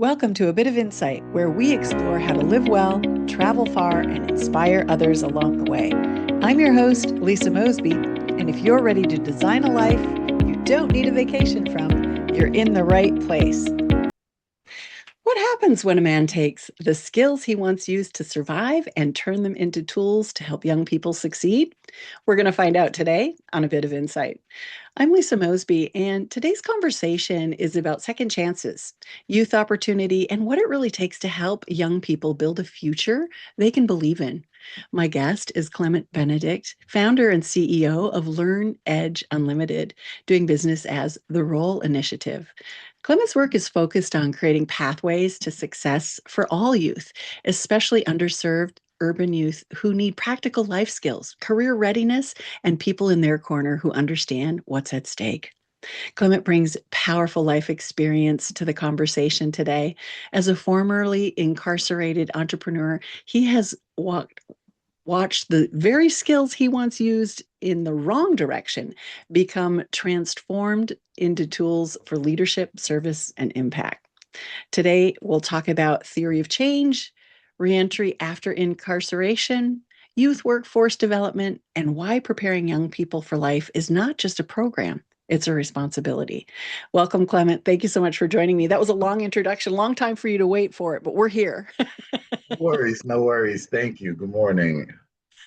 Welcome to A Bit of Insight, where we explore how to live well, travel far, and inspire others along the way. I'm your host, Lisa Mosbey, and if you're ready to design a life you don't need a vacation from, you're in the right place. What happens when a man takes the skills he once used to survive and turn them into tools to help young people succeed? We're going to find out today on A Bit of Insight. I'm Lisa Mosbey, and today's conversation is about second chances, youth opportunity, and what it really takes to help young people build a future they can believe in. My guest is Clement Benedict, founder and CEO of LearnEdge Unlimited, doing business as the Role Initiative. Clement's work is focused on creating pathways to success for all youth, especially underserved urban youth who need practical life skills, career readiness, and people in their corner who understand what's at stake. Clement brings powerful life experience to the conversation today. As a formerly incarcerated entrepreneur, he has watched the very skills he once used in the wrong direction become transformed into tools for leadership, service, and impact. Today, we'll talk about theory of change, reentry after incarceration, youth workforce development, and why preparing young people for life is not just a program, it's a responsibility. Welcome, Clement. Thank you so much for joining me. That was a long introduction, long time for you to wait for it, but we're here. No worries, no worries. Thank you. Good morning.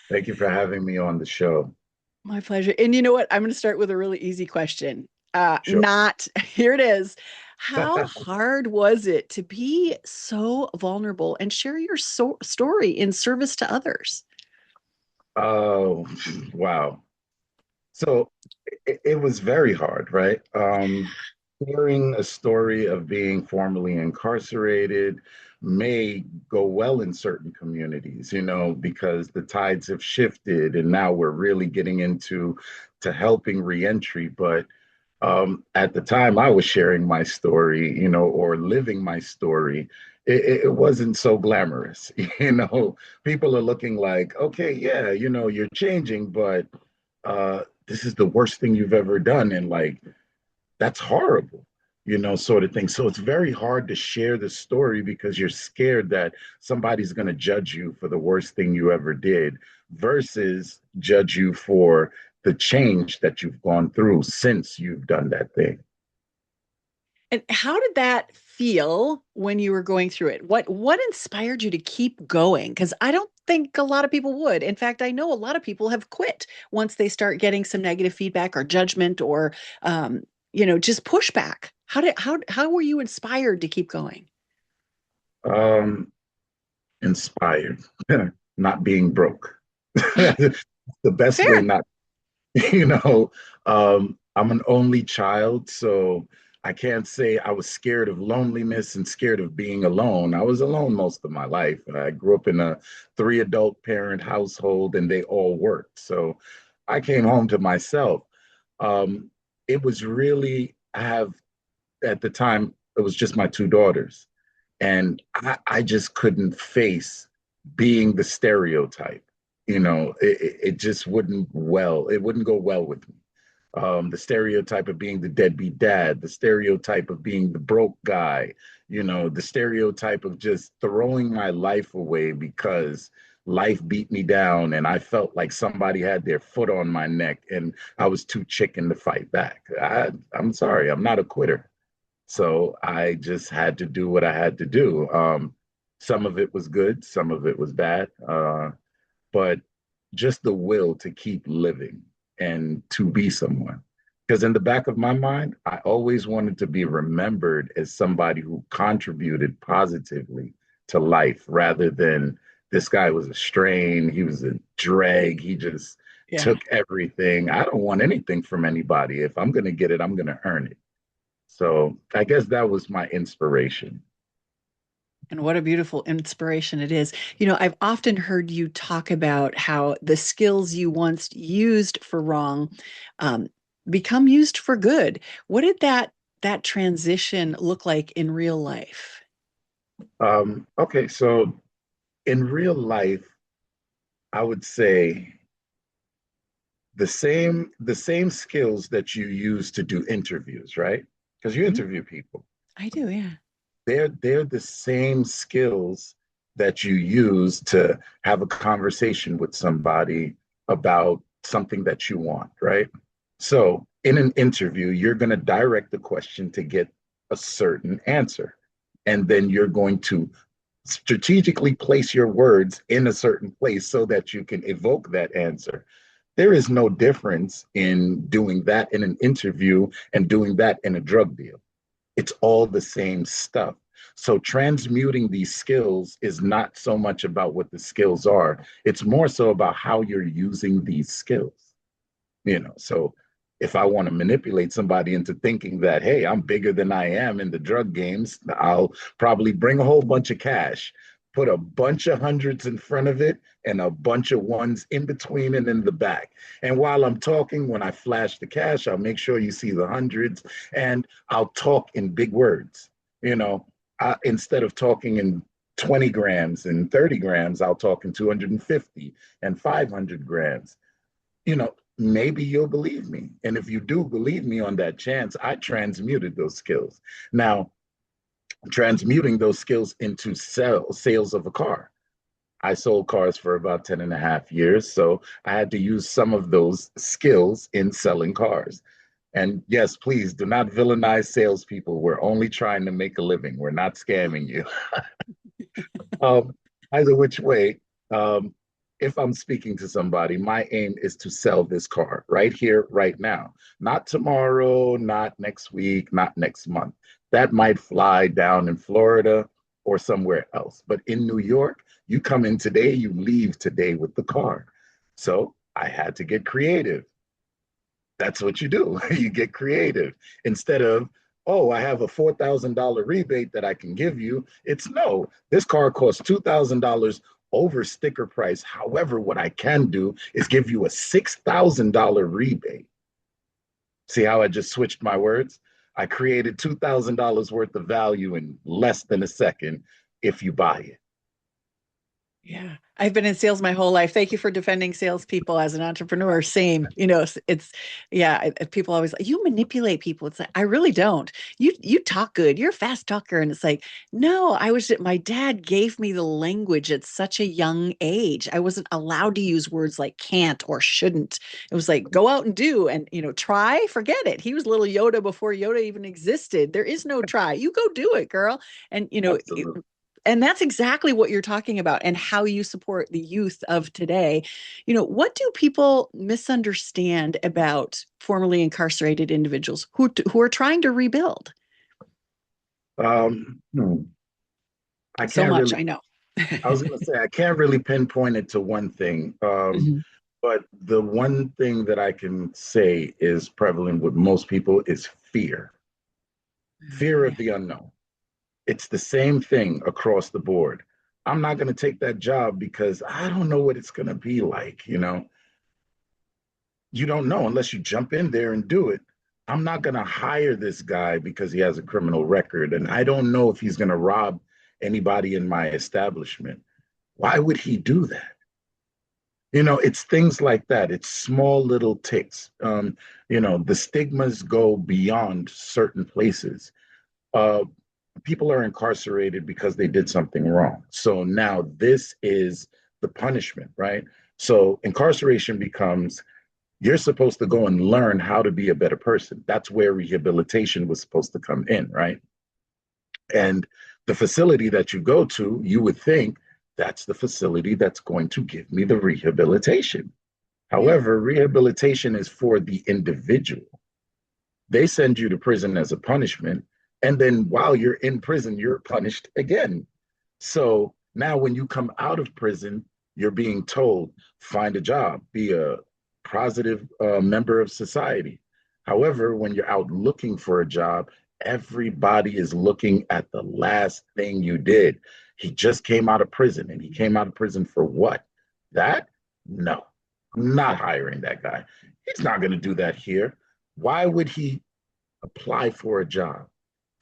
Thank you for having me on the show. My pleasure. And you know what? I'm going to start with a really easy question. Sure. Not, here it is. How hard was it to be so vulnerable and share your story in service to others? Oh, wow. So it was very hard, right? Hearing a story of being formerly incarcerated may go well in certain communities, because the tides have shifted and now we're really getting into to helping reentry. But at the time I was sharing my story, or living my story, it wasn't so glamorous. People are looking like, okay, yeah, you're changing, but this is the worst thing you've ever done. And like, that's horrible, sort of thing. So it's very hard to share the story because you're scared that somebody's going to judge you for the worst thing you ever did versus judge you for the change that you've gone through since you've done that thing. And how did that feel when you were going through it? What inspired you to keep going? Because I don't think a lot of people would. In fact, I know a lot of people have quit once they start getting some negative feedback or judgment or just pushback. How were you inspired to keep going? Um, Inspired, not being broke. The best way Fair. not, I'm an only child, so I can't say I was scared of loneliness and scared of being alone. I was alone most of my life. I grew up in a three adult parent household and they all worked. So I came home to myself. Um, it was really, I have, at the time, it was just my two daughters. And I just couldn't face being the stereotype. It just it wouldn't go well with me. The stereotype of being the deadbeat dad, the stereotype of being the broke guy, the stereotype of just throwing my life away because life beat me down and I felt like somebody had their foot on my neck and I was too chicken to fight back. I'm sorry, I'm not a quitter. So I just had to do what I had to do. Some of it was good, some of it was bad, but just the will to keep living and to be someone. Because in the back of my mind, I always wanted to be remembered as somebody who contributed positively to life rather than this guy was a strain, he was a drag, he just Yeah. took everything. I don't want anything from anybody. If I'm going to get it, I'm going to earn it. So I guess that was my inspiration. And what a beautiful inspiration it is. I've often heard you talk about how the skills you once used for wrong um, become used for good. What did that transition look like in real life? Okay, so in real life, I would say the same skills that you use to do interviews, right? Because you Mhm. interview people. I do, yeah. they're the same skills that you use to have a conversation with somebody about something that you want, right? So in an interview, you're going to direct the question to get a certain answer. And then you're going to strategically place your words in a certain place so that you can evoke that answer. There is no difference in doing that in an interview and doing that in a drug deal. It's all the same stuff. So transmuting these skills is not so much about what the skills are. It's more so about how you're using these skills. So if I want to manipulate somebody into thinking that, hey, I'm bigger than I am in the drug games, I'll probably bring a whole bunch of cash, put a bunch of hundreds in front of it and a bunch of ones in between and in the back. And while I'm talking, when I flash the cash, I'll make sure you see the hundreds, and I'll talk in big words. Instead of talking in 20 grams and 30 grams, I'll talk in 250 and 500 grams. Maybe you'll believe me. And if you do believe me on that chance, I transmuted those skills. Now, transmuting those skills into sales of a car. I sold cars for about 10 and a half years. So I had to use some of those skills in selling cars. And yes, please do not villainize salespeople. We're only trying to make a living. We're not scamming you. um, Either which way, if I'm speaking to somebody, my aim is to sell this car right here, right now. Not tomorrow, not next week, not next month. That might fly down in Florida or somewhere else. But in New York, you come in today, you leave today with the car. So I had to get creative. That's what you do. You get creative. Instead of, oh, I have a $4,000 rebate that I can give you. It's no, this car costs $2,000 over sticker price. However, what I can do is give you a $6,000 rebate. See how I just switched my words? I created $2,000 worth of value in less than a second if you buy it. Yeah. I've been in sales my whole life. Thank you for defending salespeople as an entrepreneur. Same, yeah. People always like, you manipulate people. It's like, I really don't. You talk good. You're a fast talker, and it's like, no. My dad gave me the language at such a young age. I wasn't allowed to use words like can't or shouldn't. It was like go out and do, and try. Forget it. He was little Yoda before Yoda even existed. There is no try. You go do it, girl. And Absolutely. and that's exactly what you're talking about and how you support the youth of today. What do people misunderstand about formerly incarcerated individuals who are trying to rebuild? Um, hmm, I So can't much, really, I know. I was going to say, I can't really pinpoint it to one thing. Mhm. But the one thing that I can say is prevalent with most people is fear, fear Yeah. of the unknown. It's the same thing across the board. I'm not going to take that job because I don't know what it's going to be like. You don't know unless you jump in there and do it. I'm not going to hire this guy because he has a criminal record, and I don't know if he's going to rob anybody in my establishment. Why would he do that? It's things like that. It's small little ticks. The stigmas go beyond certain places. Uh, People are incarcerated because they did something wrong. So now this is the punishment, right? So incarceration becomes you're supposed to go and learn how to be a better person. That's where rehabilitation was supposed to come in, right? And the facility that you go to, you would think that's the facility that's going to give me the rehabilitation. Yeah. However, rehabilitation is for the individual. They send you to prison as a punishment. And then while you're in prison, you're punished again. So now when you come out of prison, you're being told, find a job, be a positive member of society. However, when you're out looking for a job, everybody is looking at the last thing you did. He just came out of prison, and he came out of prison for what? That? No, I'm not hiring that guy. He's not going to do that here. Why would he apply for a job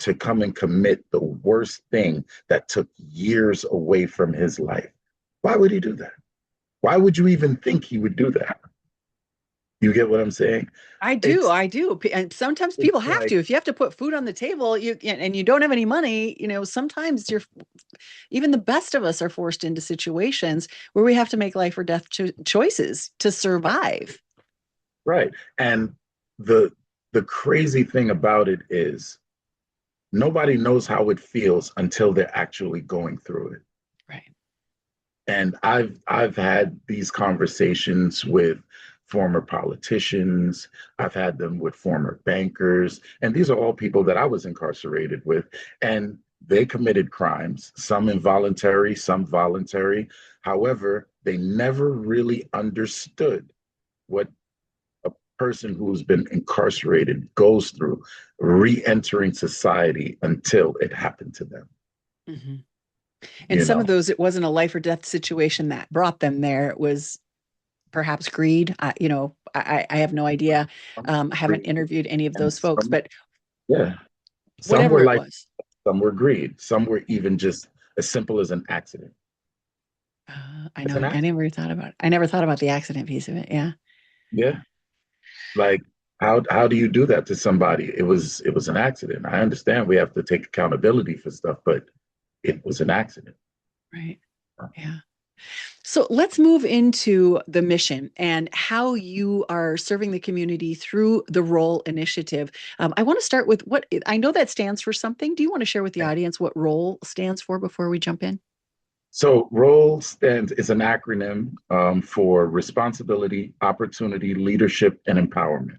to come and commit the worst thing that took years away from his life? Why would he do that? Why would you even think he would do that? You get what I'm saying? I do, It's I do. And sometimes it's people have like to. If you have to put food on the table, and you don't have any money, sometimes you're even the best of us are forced into situations where we have to make life or death choices to survive. right. And the the crazy thing about it is nobody knows how it feels until they're actually going through it. Right. And I've had these conversations with former politicians. I've had them with former bankers, and these are all people that I was incarcerated with, and they committed crimes, some involuntary, some voluntary. However, they never really understood what a person who's been incarcerated goes through re-entering society until it happened to them, Hmm. And you some of know. those, it wasn't a life or death situation that brought them there. It was perhaps greed. I have no idea. I haven't interviewed any of And those folks, some, but yeah, some whatever were it like, was. some were greed, some were even just as simple as an accident. I It's know. an I accident. never thought about it. I never thought about the accident piece of it. Yeah. Yeah. Like how do you do that to somebody? It was an accident. I understand we have to take accountability for stuff, but it was an accident. Right. Yeah. So let's move into the mission and how you are serving the community through the Role Initiative. I want to start with what I know that stands for something. Do you want to share with the audience what Role stands for before we jump in? So role stands is an acronym for responsibility, opportunity, leadership, and empowerment.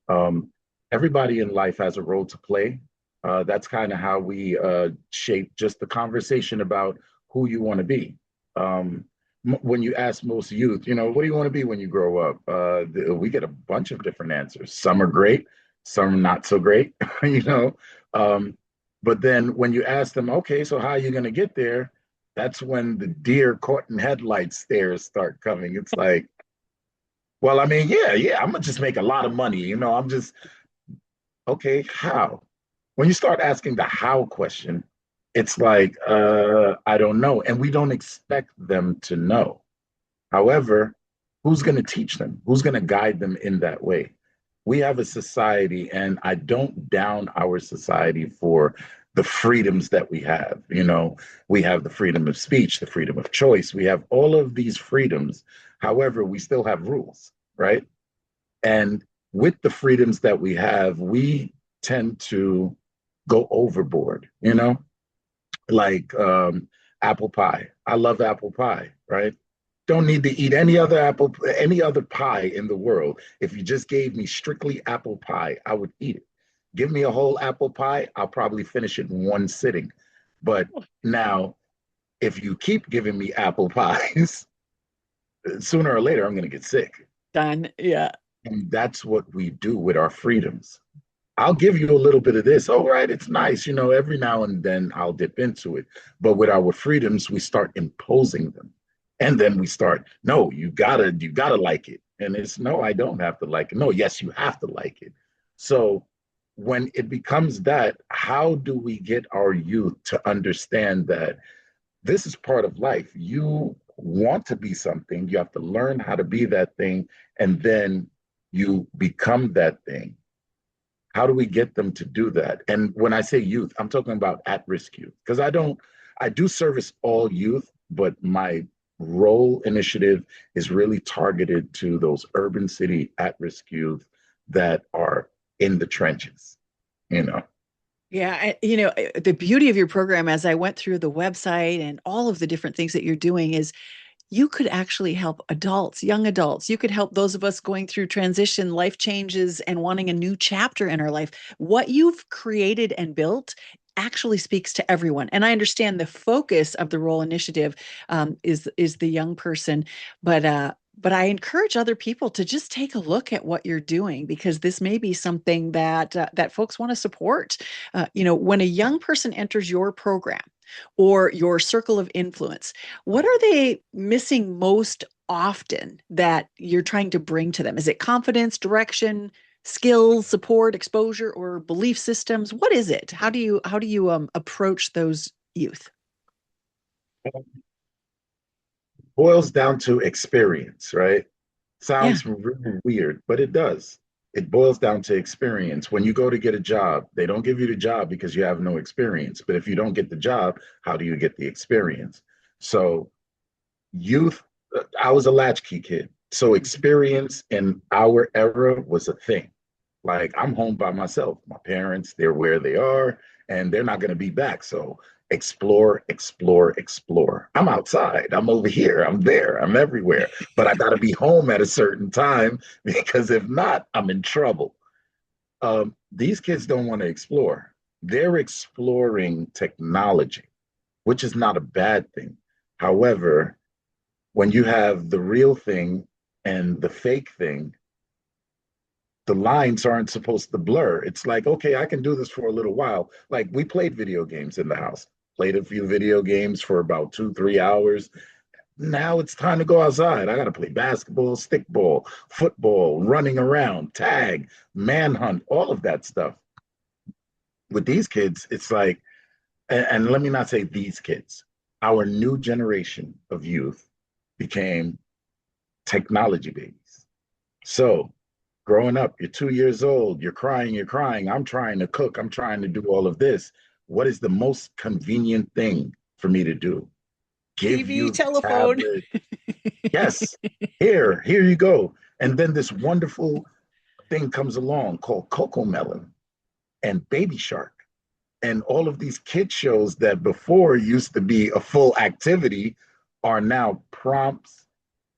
Um, Everybody in life has a role to play. That's kind of how we shape just the conversation about who you want to be. Um, when you ask most youth, what do you want to be when you grow up? We get a bunch of different answers. Some are great, some are not so great, you know. Um, but then when you ask them, okay, so how are you going to get there? That's when the deer caught in headlights stares start coming. It's like, well, I mean, yeah, I'm gonna just make a lot of money. I'm just okay, how? When you start asking the how question, it's like, I don't know. And we don't expect them to know. However, who's going to teach them? Who's going to guide them in that way? We have a society, and I don't down our society for the freedoms that we have. We have the freedom of speech, the freedom of choice. We have all of these freedoms. However, we still have rules, right? And with the freedoms that we have, we tend to go overboard, like apple pie. I love apple pie, right? Don't need to eat any other pie in the world. If you just gave me strictly apple pie, I would eat it. Give me a whole apple pie, I'll probably finish it in one sitting. But now, if you keep giving me apple pies, sooner or later, I'm going to get sick. Done. Yeah. And that's what we do with our freedoms. I'll give you a little bit of this. All right, it's nice. Every now and then I'll dip into it. But with our freedoms, we start imposing them. And then we start, no, you gotta like it. And it's no, I don't have to like it. No, yes, you have to like it. So when it becomes that, how do we get our youth to understand that this is part of life? You want to be something, you have to learn how to be that thing, and then you become that thing. How do we get them to do that? And when I say youth, I'm talking about at-risk youth, because I do service all youth, but my role initiative is really targeted to those urban city at-risk youth that are in the trenches, you know. Yeah, the beauty of your program as I went through the website and all of the different things that you're doing is you could actually help adults, young adults. You could help those of us going through transition, life changes, and wanting a new chapter in our life. What you've created and built actually speaks to everyone. And I understand the focus of the Role Initiative is the young person, but I encourage other people to just take a look at what you're doing because this may be something that folks want to support. When a young person enters your program or your circle of influence, what are they missing most often that you're trying to bring to them? Is it confidence, direction, skills, support, exposure, or belief systems? What is it? How do you approach those youth? Boils down to experience, right? Yeah. Sounds really weird, but it does. It boils down to experience. When you go to get a job, they don't give you the job because you have no experience. But if you don't get the job, how do you get the experience? So, youth, I was a latchkey kid. So, Mhm. experience in our era was a thing. Like, I'm home by myself. My parents, they're where they are, and they're not going to be back. So, explore, explore, explore. I'm outside. I'm over here. I'm there. I'm everywhere. But I got to be home at a certain time because if not, I'm in trouble. These kids don't want to explore. They're exploring technology, which is not a bad thing. However, when you have the real thing and the fake thing, the lines aren't supposed to blur. It's like, okay, I can do this for a little while. Like we played video games in the house, played a few video games for about 2, 3 hours. Now it's time to go outside. I got to play basketball, stickball, football, running around, tag, manhunt, all of that stuff. With these kids, it's like, and let me not say these kids, our new generation of youth became technology babies. So growing up, you're 2 years old, you're crying, you're crying. I'm trying to cook, I'm trying to do all of this. What is the most convenient thing for me to do? Give TV, you the telephone. tablet. Yes, here you go. And then this wonderful thing comes along called Coco Melon and Baby Shark and all of these kid shows that before used to be a full activity are now prompts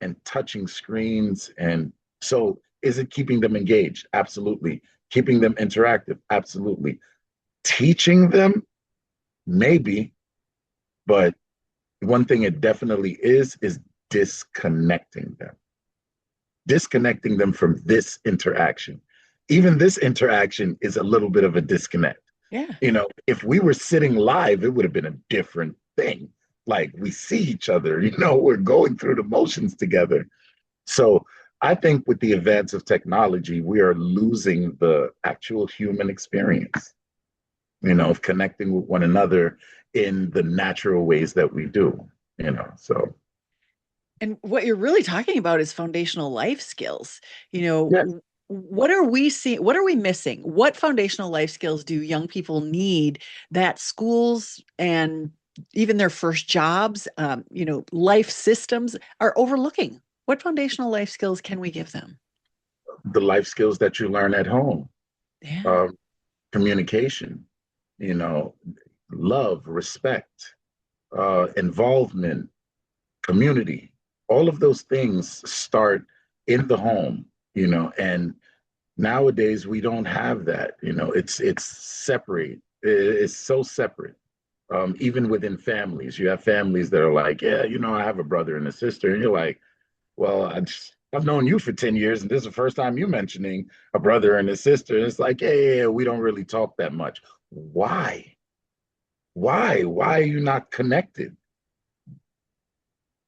and touching screens. And so, is it keeping them engaged? Absolutely. Keeping them interactive? Absolutely. Teaching them? Maybe. But one thing it definitely is disconnecting them, disconnecting them from this interaction. Even this interaction is a little bit of a disconnect. Yeah. If we were sitting live, it would have been a different thing. Like we see each other, we're going through the motions together. So I think with the advance of technology, we are losing the actual human experience, of connecting with one another in the natural ways that we do. And what you're really talking about is foundational life skills. You Yes. know, what are we seeing? What are we missing? What foundational life skills do young people need that schools and even their first jobs, life systems are overlooking? What foundational life skills can we give them? The life skills that you learn at home, Yeah. um, communication, you know, love, respect, involvement, community, all of those things start in the home, and nowadays we don't have that. It's separate. It's so separate. Even within families, you have families that are like, yeah, I have a brother and a sister, and you're like, well, I've known you for 10 years, and this is the first time you mentioning a brother and a sister. And it's like, yeah, we don't really talk that much. Why? Why are you not connected?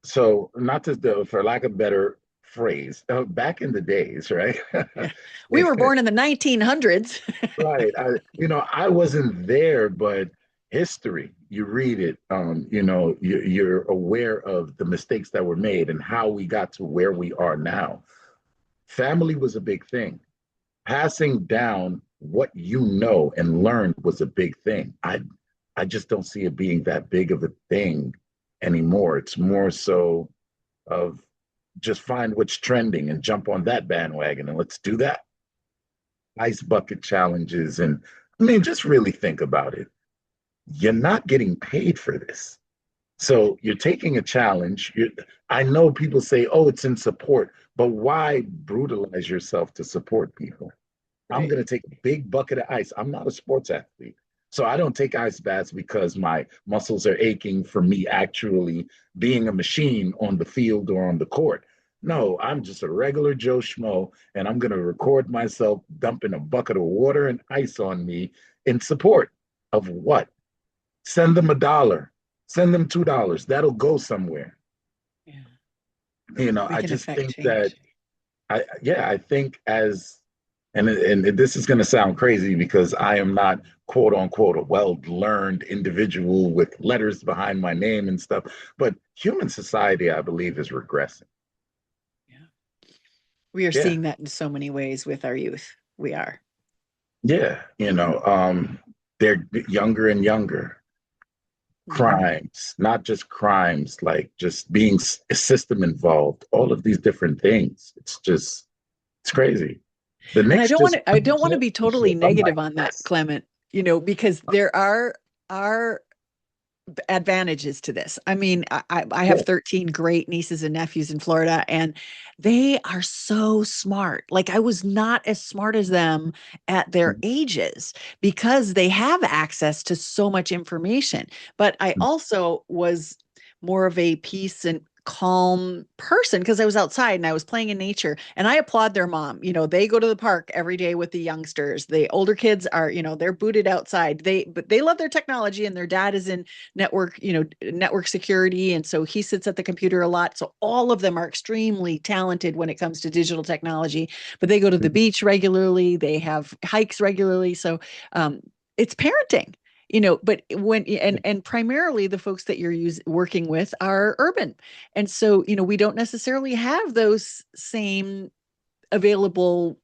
So, not to, for lack of better phrase, back in the days, right? Yeah. We were born in the 1900s. Right. I wasn't there, but history, you read it, you're aware of the mistakes that were made and how we got to where we are now. Family was a big thing. Passing down what you know and learned was a big thing. I just don't see it being that big of a thing anymore. It's more so of just find what's trending and jump on that bandwagon and let's do that. Ice bucket challenges. And I mean, just really think about it. You're not getting paid for this. So you're taking a challenge. I know people say, oh, it's in support, but why brutalize yourself to support people? I'm Right. going to take a big bucket of ice. I'm not a sports athlete. So I don't take ice baths because my muscles are aching from me actually being a machine on the field or on the court. No, I'm just a regular Joe Schmo, and I'm going to record myself dumping a bucket of water and ice on me in support of what? Send them $1, send them $2. That'll go somewhere. Yeah. We I can just affect think that change. I think and this is going to sound crazy because I am not quote unquote a well learned individual with letters behind my name and stuff, but human society, I believe, is regressing. Yeah. We are Yeah. seeing that in so many ways with our youth. We are. Yeah. They're younger and younger. Hmm. Crimes, not just crimes, like just being a system involved, all of these different things. It's crazy. The And I Knicks don't want just to I won the don't want to be totally championship. I'm like, negative on that, yes. Clement, because there are advantages to this. I mean, I have Yeah. 13 great nieces and nephews in Florida, and they are so smart. Like, I was not as smart as them at their ages because they have access to so much information. But I also was more of a peace and calm person because I was outside and I was playing in nature. And I applaud their mom. They go to the park every day with the youngsters. The older kids are, they're booted outside. But they love their technology, and their dad is in network security. And so he sits at the computer a lot. So all of them are extremely talented when it comes to digital technology, but they go to the beach regularly. They have hikes regularly. So it's parenting. But and primarily the folks that you're working with are urban. And so, we don't necessarily have those same available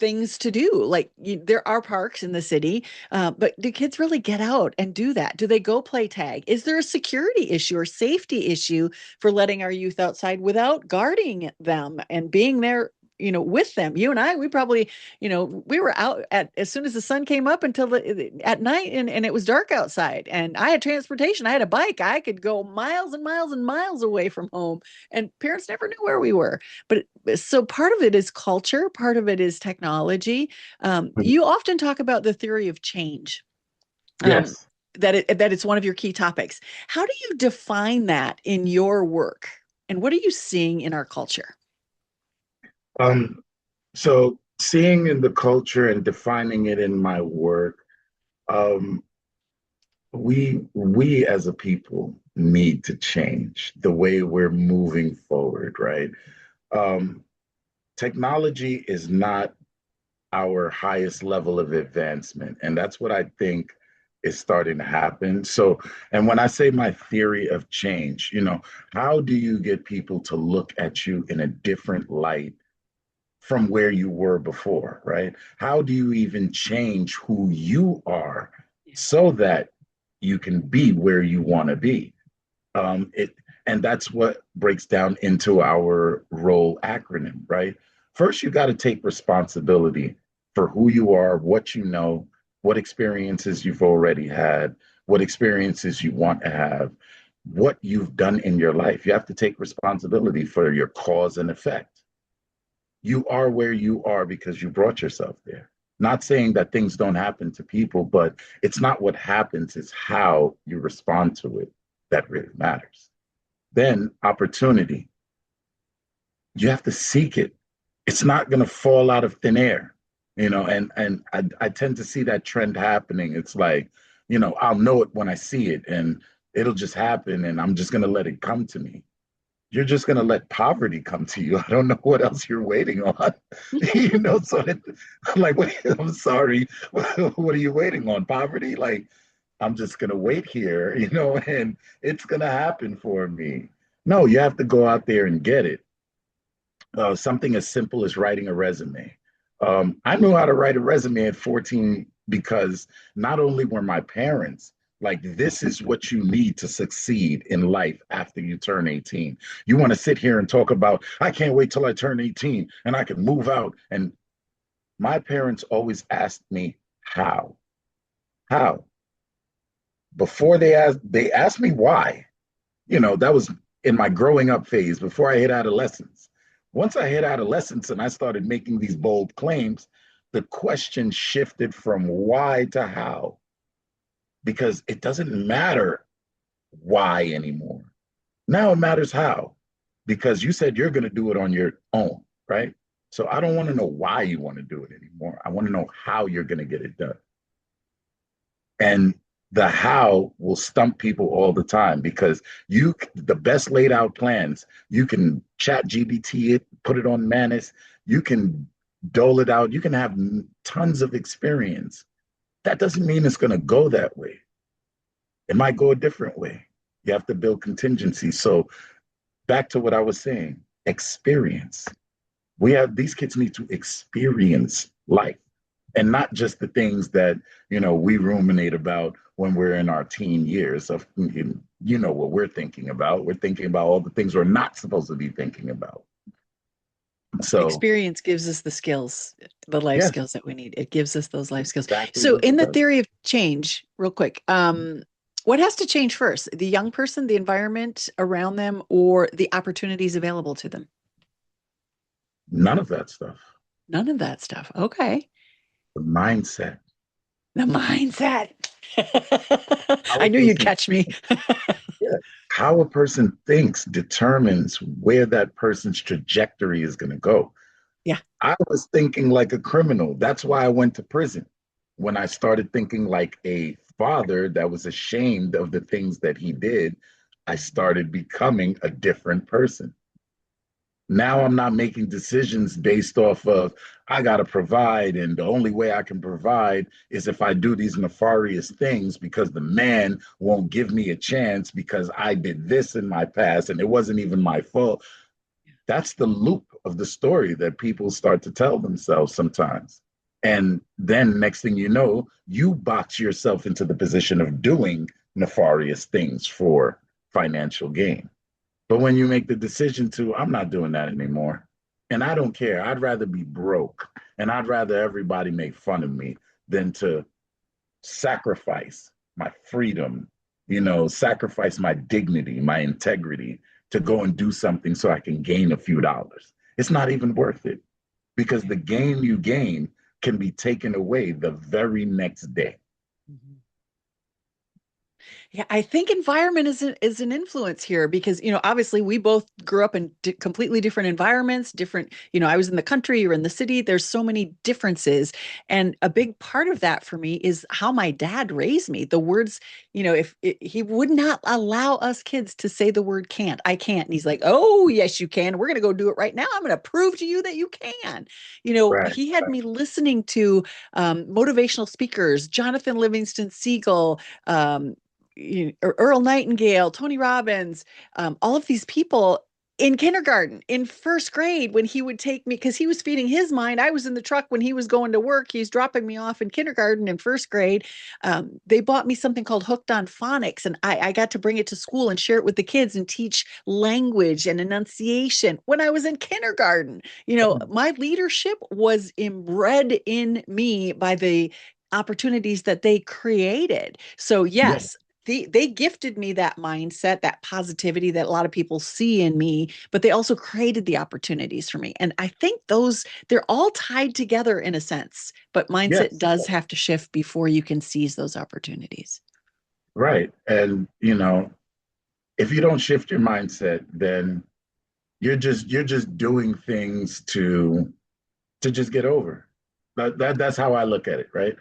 things to do. Like, there are parks in the city, but do kids really get out and do that? Do they go play tag? Is there a security issue or safety issue for letting our youth outside without guarding them and being there? With them, you and I, we probably, we were out at as soon as the sun came up until at night, and it was dark outside. And I had transportation. I had a bike. I could go miles and miles and miles away from home, and parents never knew where we were. But so part of it is culture, part of it is technology. You often talk about the theory of change, um, Yes. that it's one of your key topics. How do you define that in your work? And what are you seeing in our culture? Um, so seeing in the culture and defining it in my work, um, we as a people need to change the way we're moving forward, right? Um, Technology is not our highest level of advancement. And that's what I think is starting to happen. So, and when I say my theory of change, how do you get people to look at you in a different light from where you were before, right? How do you even change who you are so that you can be where you want to be? It and that's what breaks down into our role acronym, right? First, you got to take responsibility for who you are, what you know, what experiences you've already had, what experiences you want to have, what you've done in your life. You have to take responsibility for your cause and effect. You are where you are because you brought yourself there. Not saying that things don't happen to people, but it's not what happens, it's how you respond to it that really matters. Then opportunity. You have to seek it. It's not going to fall out of thin air, and I tend to see that trend happening. It's like, I'll know it when I see it, and it'll just happen, and I'm just going to let it come to me. You're just going to let poverty come to you. I don't know what else you're waiting on. So I'm like, wait, I'm sorry. What are you waiting on? Poverty? Like, I'm just going to wait here, and it's going to happen for me. No, you have to go out there and get it. Something as simple as writing a resume. I knew how to write a resume at 14 because not only were my parents like, this is what you need to succeed in life after you turn 18. You want to sit here and talk about, I can't wait till I turn 18 and I can move out. And my parents always asked me, how? How? Before they asked me why. That was in my growing up phase before I hit adolescence. Once I hit adolescence and I started making these bold claims, the question shifted from why to how, because it doesn't matter why anymore. Now it matters how, because you said you're going to do it on your own, right? So I don't want to know why you want to do it anymore. I want to know how you're going to get it done. And the how will stump people all the time because the best laid out plans, you can chat GBT it, put it on Manus, you can dole it out, you can have tons of experience. That doesn't mean it's going to go that way. It might go a different way. You have to build contingency. So back to what I was saying, experience. These kids need to experience life, and not just the things that we ruminate about when we're in our teen years. Of what we're thinking about. We're thinking about all the things we're not supposed to be thinking about. So Experience gives us the skills, the life yes, skills that we need. It gives us those life skills. exactly So, what in it the does. theory of change, real quick, what has to change first? The young person, the environment around them, or the opportunities available to them? None of that stuff. None of that stuff. Okay. The mindset. The mindset. How I a knew you'd person catch me. Yeah. How a person thinks determines where that person's trajectory is going to go. Yeah. I was thinking like a criminal. That's why I went to prison. When I started thinking like a father that was ashamed of the things that he did, I started becoming a different person. Now I'm not making decisions based off of I got to provide, and the only way I can provide is if I do these nefarious things because the man won't give me a chance because I did this in my past and it wasn't even my fault. That's the loop of the story that people start to tell themselves sometimes. And then next thing you know, you box yourself into the position of doing nefarious things for financial gain. But when you make the decision to, I'm not doing that anymore. And I don't care. I'd rather be broke and I'd rather everybody make fun of me than to sacrifice my freedom, sacrifice my dignity, my integrity to go and do something so I can gain a few dollars. It's not even worth it because the gain you gain can be taken away the very next day. Mhm. Yeah, I think environment is an influence here because, obviously we both grew up in completely different environments, different, I was in the country, you're in the city. There's so many differences. And a big part of that for me is how my dad raised me. The words, if he would not allow us kids to say the word can't, I can't. And he's like, oh, yes, you can. We're going to go do it right now. I'm going to prove to you that you can. Right. He had me listening to motivational speakers, Jonathan Livingston Seagull, Earl Nightingale, Tony Robbins, all of these people in kindergarten, in first grade, when he would take me, because he was feeding his mind. I was in the truck when he was going to work. He's dropping me off in kindergarten and first grade. They bought me something called Hooked on Phonics, and I got to bring it to school and share it with the kids and teach language and enunciation when I was in kindergarten. My leadership was inbred in me by the opportunities that they created. So, Yeah. yes, they gifted me that mindset, that positivity that a lot of people see in me, but they also created the opportunities for me. And I think they're all tied together in a sense, but mindset Yes. does have to shift before you can seize those opportunities. Right. And if you don't shift your mindset, then you're just doing things to just get over. That's how I look at it, right?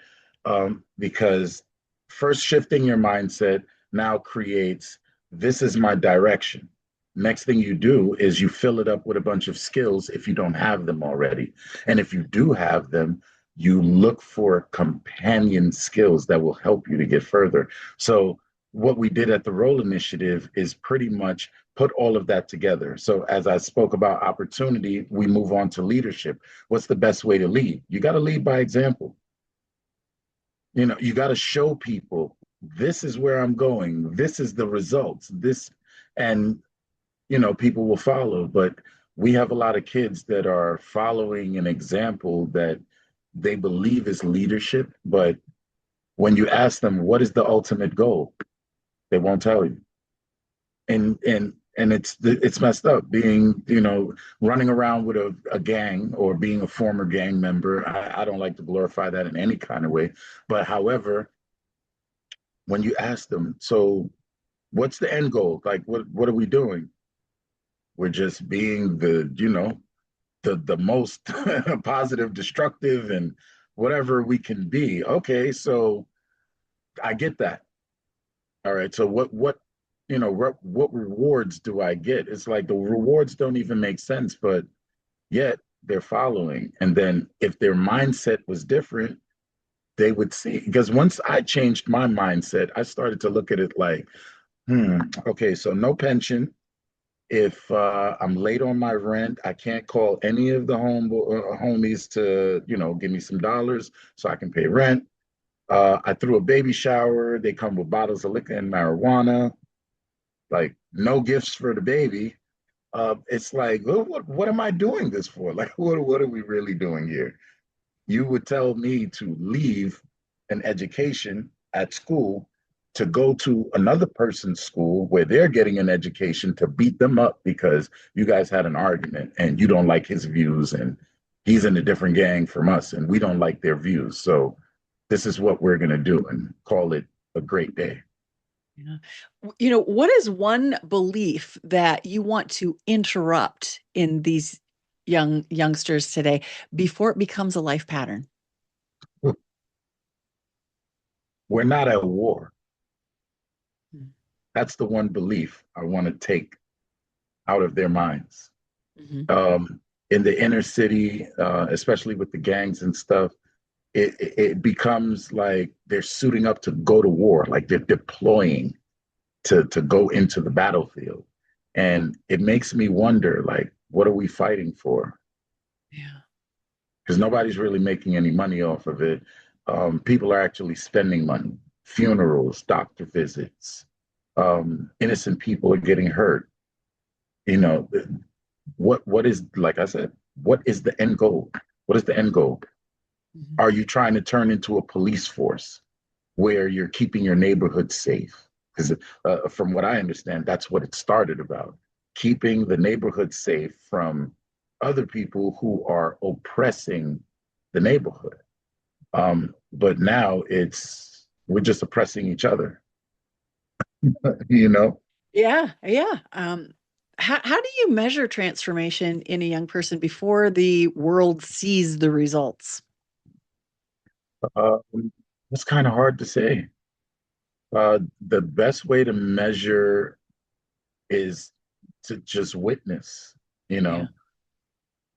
Because first shifting your mindset now creates this is my direction. Next thing you do is you fill it up with a bunch of skills if you don't have them already. And if you do have them, you look for companion skills that will help you to get further. So, what we did at the Role Initiative is pretty much put all of that together. So, as I spoke about opportunity, we move on to leadership. What's the best way to lead? You got to lead by example. You got to show people this is where I'm going, this is the results, and people will follow. But we have a lot of kids that are following an example that they believe is leadership, but when you ask them what is the ultimate goal, they won't tell you. And it's messed up being running around with a gang or being a former gang member. I don't like to glorify that in any kind of way, but however, when you ask them, so what's the end goal? Like, what are we doing? We're just being the most positive, destructive, and whatever we can be. Okay, so I get that. All right, so what rewards do I get? It's like the rewards don't even make sense, but yet they're following. And then if their mindset was different, they would see. Because once I changed my mindset, I started to look at it like, okay, so no pension. If I'm late on my rent, I can't call any of the homies to, give me some dollars so I can pay rent. I threw a baby shower. They come with bottles of liquor and marijuana, like no gifts for the baby. It's like, well, what am I doing this for? Like, what are we really doing here? You would tell me to leave an education at school to go to another person's school where they're getting an education to beat them up because you guys had an argument and you don't like his views and he's in a different gang from us and we don't like their views. So this is what we're going to do and call it a great day. Yeah. What is one belief that you want to interrupt in these youngsters today before it becomes a life pattern? We're not at war. Mm-hmm. That's the one belief I want to take out of their minds. Mm-hmm. In the inner city, especially with the gangs and stuff, it becomes like they're suiting up to go to war, like they're deploying to go into the battlefield. And it makes me wonder, like, what are we fighting for? Yeah. Because nobody's really making any money off of it. People are actually spending money, funerals, doctor visits. Innocent people are getting hurt. You know, what is, like I said, what is the end goal? What is the end goal? Mm-hmm. Are you trying to turn into a police force where you're keeping your neighborhood safe? Because from what I understand, that's what it started about, keeping the neighborhood safe from other people who are oppressing the neighborhood. But now we're just oppressing each other, you know? Yeah, yeah. How do you measure transformation in a young person before the world sees the results? It's kind of hard to say. The best way to measure is to just witness, you Yeah, know,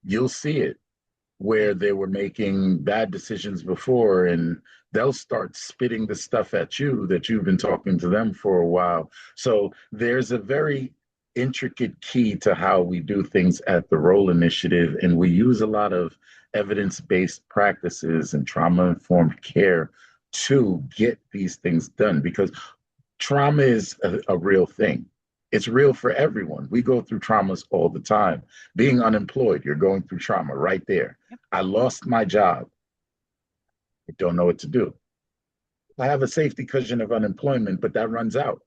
you'll see it yeah. where they were making bad decisions before and they'll start spitting the stuff at you that you've been talking to them for a while. So there's a very intricate key to how we do things at the Role Initiative. And we use a lot of evidence based practices and trauma informed care to get these things done because trauma is a real thing. It's real for everyone. We go through traumas all the time. Being unemployed, you're going through trauma right there. Yep. I lost my job. I don't know what to do. I have a safety cushion of unemployment, but that runs out.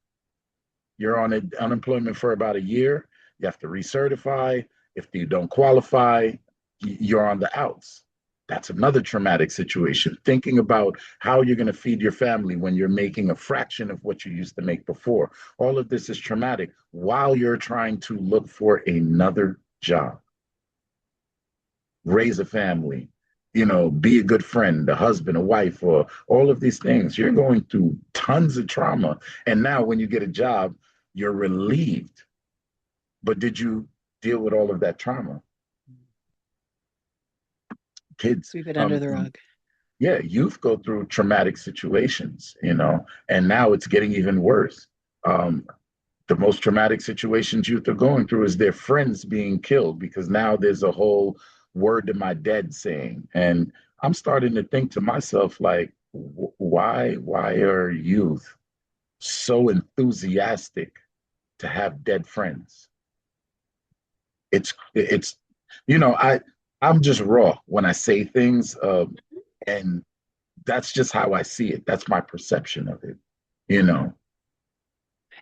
You're on unemployment for about a year. You have to recertify. If you don't qualify, you're on the outs. That's another traumatic situation. Thinking about how you're going to feed your family when you're making a fraction of what you used to make before. All of this is traumatic while you're trying to look for another job, raise a family, be a good friend, a husband, a wife, or all of these things. You're going through tons of trauma. And now when you get a job, you're relieved. But did you deal with all of that trauma? Kids, Sweep it under the um, rug. yeah, youth go through traumatic situations, and now it's getting even worse. Um, the most traumatic situations youth are going through is their friends being killed because now there's a whole word to my dead saying. And I'm starting to think to myself, like, why are youth so enthusiastic to have dead friends? It's I'm just raw when I say things, and that's just how I see it. That's my perception of it. You know,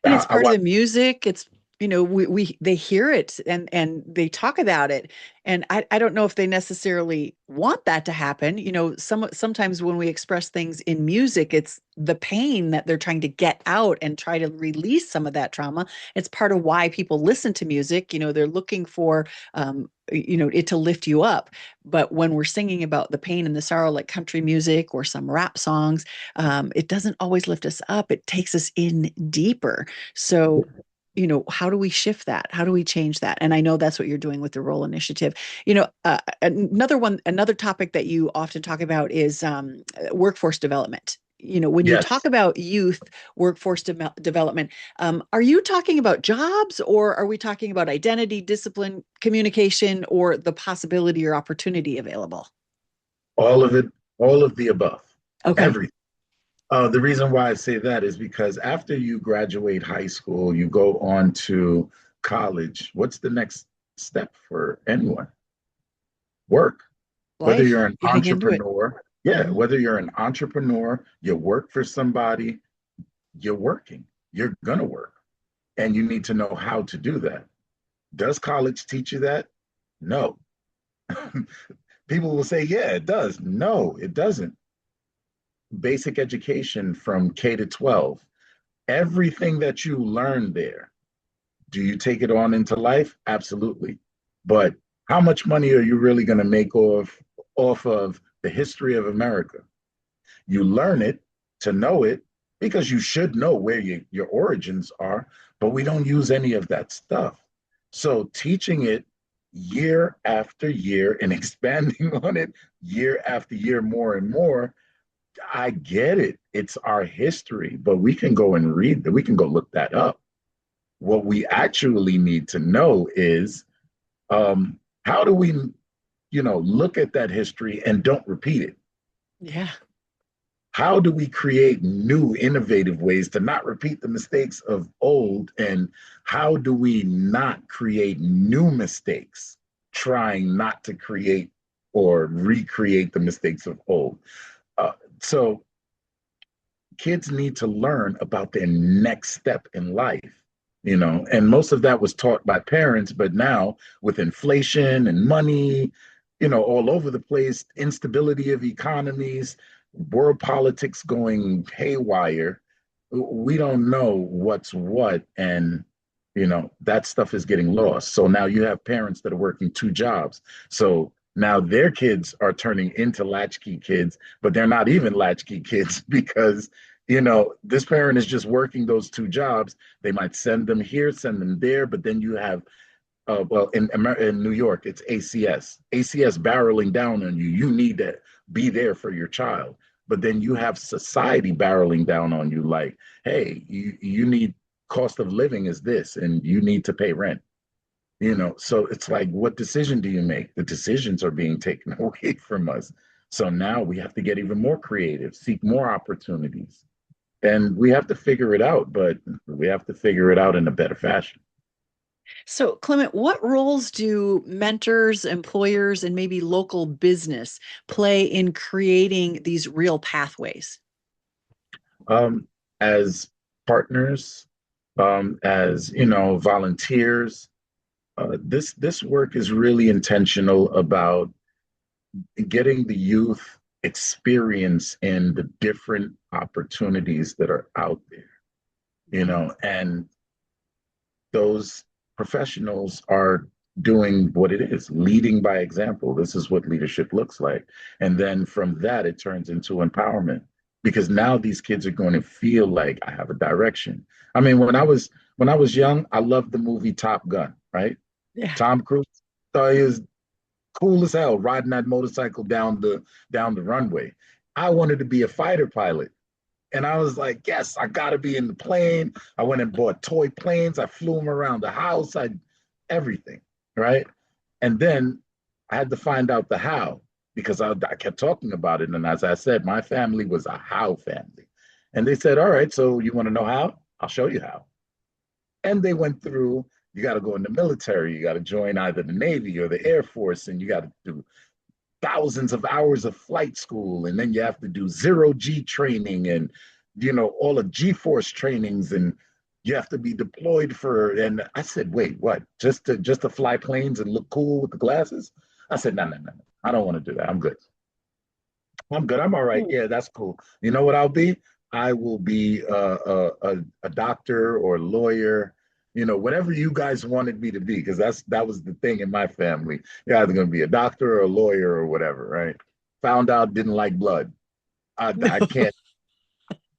And it's I part of watch. the music. It's, we they hear it and they talk about it. And I don't know if they necessarily want that to happen. Sometimes when we express things in music, it's the pain that they're trying to get out and try to release some of that trauma. It's part of why people listen to music. They're looking for it to lift you up. But when we're singing about the pain and the sorrow, like country music or some rap songs, it doesn't always lift us up. It takes us in deeper. So, how do we shift that? How do we change that? And I know that's what you're doing with the Role Initiative. Another topic that you often talk about is workforce development. when you talk Yes, about youth workforce development, are you talking about jobs, or are we talking about identity, discipline, communication, or the possibility or opportunity available? all of it, all of the above, Okay. everything. The reason why I say that is because after you graduate high school, you go on to college. What's the next step for anyone? Work. Whether Life, you're an getting into it. entrepreneur, yeah, Mhm. whether you're an entrepreneur, you work for somebody, you're working, you're going to work, and you need to know how to do that. Does college teach you that? No. People will say, yeah, it does. No, it doesn't. Basic education from K to 12, everything that you learn there, do you take it on into life? Absolutely. But how much money are you really going to make off of the history of America? You learn it to know it because you should know where your origins are, but we don't use any of that stuff. So teaching it year after year and expanding on it year after year more and more, I get it. It's our history, but we can go and read that. We can go look that up. What we actually need to know is how do we, look at that history and don't repeat it? Yeah. How do we create new, innovative ways to not repeat the mistakes of old? And how do we not create new mistakes, trying not to create or recreate the mistakes of old? Uh, so kids need to learn about their next step in life, and most of that was taught by parents, but now with inflation and money, all over the place, instability of economies, world politics going haywire, we don't know what's what, and that stuff is getting lost. So now you have parents that are working two jobs, so now their kids are turning into latchkey kids, but they're not even latchkey kids because this parent is just working those two jobs. They might send them here, send them there, but then you have, well, in New York, it's ACS barreling down on you. You need to be there for your child. But then you have society barreling down on you like, hey, you need, cost of living is this, and you need to pay rent. So it's like, what decision do you make? The decisions are being taken away from us. So now we have to get even more creative, seek more opportunities, and we have to figure it out, but we have to figure it out in a better fashion. So, Clement, what roles do mentors, employers, and maybe local business play in creating these real pathways? As partners, as volunteers, this work is really intentional about getting the youth experience in the different opportunities that are out there, and those professionals are doing what it is, leading by example. This is what leadership looks like. And then from that, it turns into empowerment because now these kids are going to feel like I have a direction. I mean, when I was young, I loved the movie Top Gun, right? Yeah. Tom Cruise thought he was cool as hell riding that motorcycle down the runway. I wanted to be a fighter pilot. And I was like, yes, I got to be in the plane. I went and bought toy planes. I flew them around the house. Everything, right? And then I had to find out the how because I kept talking about it. And as I said, my family was a how family. And they said, all right, so you want to know how? I'll show you how. And they went through, you got to go in the military. You got to join either the Navy or the Air Force, and you got to do thousands of hours of flight school, and then you have to do zero G training and all the G-force trainings, and you have to be deployed for. And I said, wait, what? Just to fly planes and look cool with the glasses? I said, no, no, no, no. I don't want to do that. I'm good. I'm good. I'm all right. Yeah, that's cool. You know what I'll be? I will be a doctor or a lawyer, whatever you guys wanted me to be, because that was the thing in my family. You're either going to be a doctor or a lawyer or whatever, right? Found out didn't like blood. I No. can't.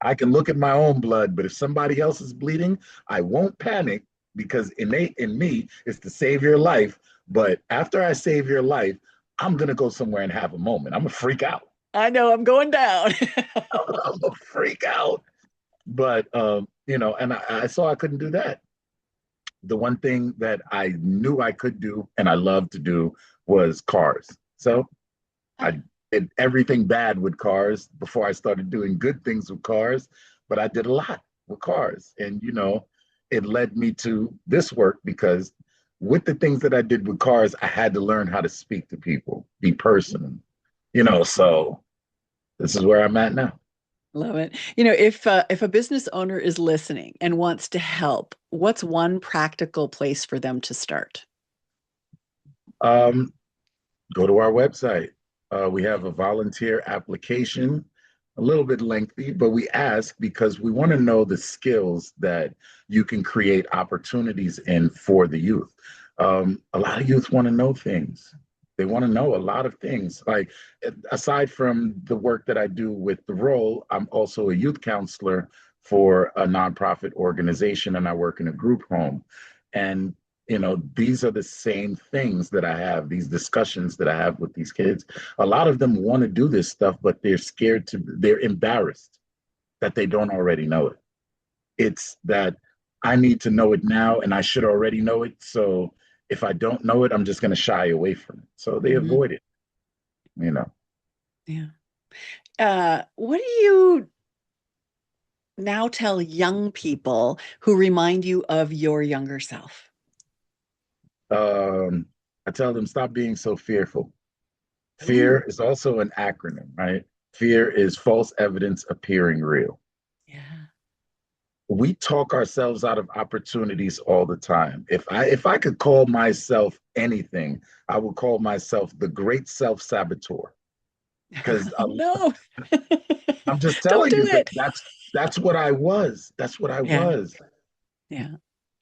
I can look at my own blood, but if somebody else is bleeding, I won't panic because innate in me is to save your life. But after I save your life, I'm gonna go somewhere and have a moment. I'm gonna freak out. I know I'm going down. I'm a freak out. But and I saw I couldn't do that. The one thing that I knew I could do and I loved to do was cars. So I did everything bad with cars before I started doing good things with cars, but I did a lot with cars. And, it led me to this work because with the things that I did with cars, I had to learn how to speak to people, be personal, so this is where I'm at now. Love it. If a business owner is listening and wants to help, what's one practical place for them to start? Um, Go to our website. We have a volunteer application, a little bit lengthy, but we ask because we want to know the skills that you can create opportunities in for the youth. A lot of youth want to know things. They want to know a lot of things. Like, aside from the work that I do with the role, I'm also a youth counselor for a nonprofit organization, and I work in a group home. And these are the same things that I have, these discussions that I have with these kids. A lot of them want to do this stuff, but they're embarrassed that they don't already know it. It's that I need to know it now and I should already know it. So if I don't know it, I'm just going to shy away from it. So they Mhm. avoid it. Yeah. What do you now tell young people who remind you of your younger self? Um, I tell them stop being so fearful. Ooh, Fear is also an acronym, right? Fear is false evidence appearing real. yeah. We talk ourselves out of opportunities all the time. If I could call myself anything, I would call myself the great self-saboteur. Because No, I'm just don't telling do you that it. that's what I was. That's what I Yeah, was. yeah,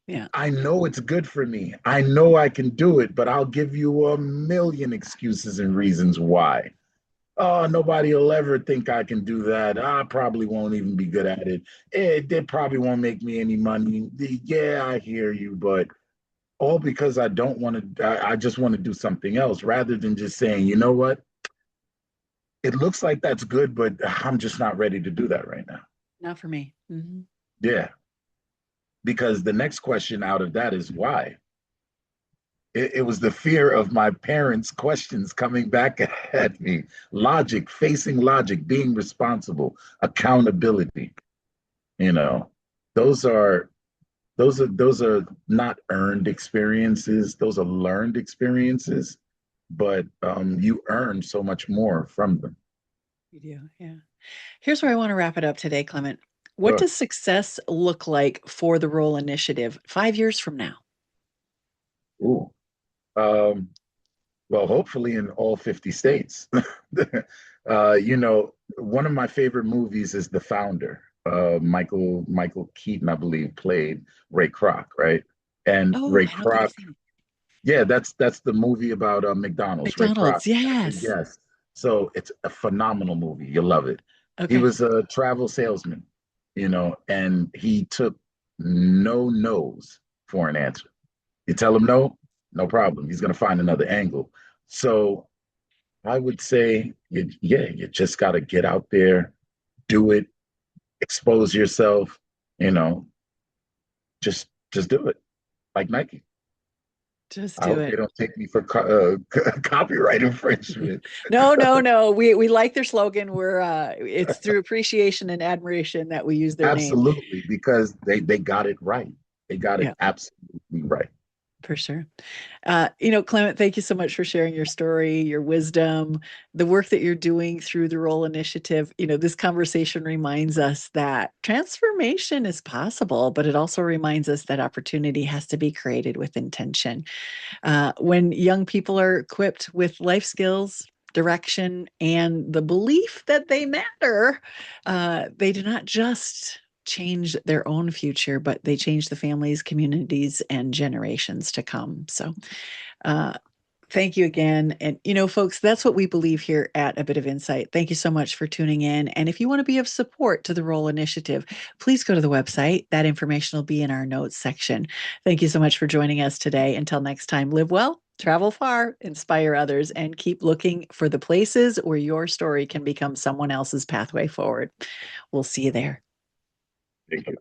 yeah. I know it's good for me. I know I can do it, but I'll give you a million excuses and reasons why. Oh, nobody will ever think I can do that. I probably won't even be good at it. They probably won't make me any money. Yeah, I hear you, but all because I don't want to, I just want to do something else rather than just saying, you know what? It looks like that's good, but I'm just not ready to do that right now. Not for me. Hmm. Yeah. Because the next question out of that is why? It was the fear of my parents' questions coming back at me. Logic, facing logic, being responsible, accountability. You know, those are those are not earned experiences. Those are learned experiences, but you earn so much more from them. You do, yeah. Here's where I want to wrap it up today, Clement. What Sure. does success look like for the Role Initiative 5 years from now? Ooh. Um, well, hopefully in all 50 states. One of my favorite movies is The Founder. Michael Keaton, I believe, played Ray Kroc, right? And Oh, Ray I don't think I've Kroc, seen it. yeah, that's the movie about McDonald's, Ray Kroc. McDonald's, yes. Yes. So it's a phenomenal movie. You'll love it. He Okay. was a travel salesman, and he took no no's for an answer. You tell him no, no problem. He's going to find another angle. So I would say, you just got to get out there, do it, expose yourself, you know, just do it like Nike. Just I do hope they it. don't take me for copyright infringement. No, no, no. We like their slogan. It's through appreciation and admiration that we use their name. Absolutely, because they got it right. They got it Yeah, absolutely right. for sure. Clement, thank you so much for sharing your story, your wisdom, the work that you're doing through the Role Initiative. This conversation reminds us that transformation is possible, but it also reminds us that opportunity has to be created with intention. When young people are equipped with life skills, direction, and the belief that they matter, they do not just change their own future, but they change the families, communities, and generations to come. So, uh, thank you again. And, folks, that's what we believe here at A Bit of Insight. Thank you so much for tuning in. And if you want to be of support to the Role Initiative, please go to the website. That information will be in our notes section. Thank you so much for joining us today. Until next time, live well, travel far, inspire others, and keep looking for the places where your story can become someone else's pathway forward. We'll see you there. Thank you.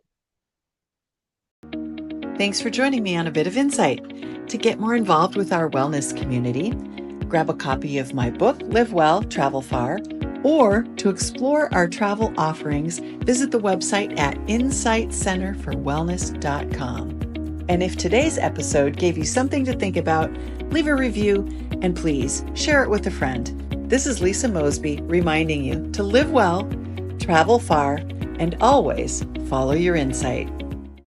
Thanks for joining me on A Bit of Insight. To get more involved with our wellness community, grab a copy of my book, Live Well, Travel Far, or to explore our travel offerings, visit the website at insightcenterforwellness.com. And if today's episode gave you something to think about, leave a review and please share it with a friend. This is Lisa Mosbey reminding you to live well, travel far, and always follow your insight.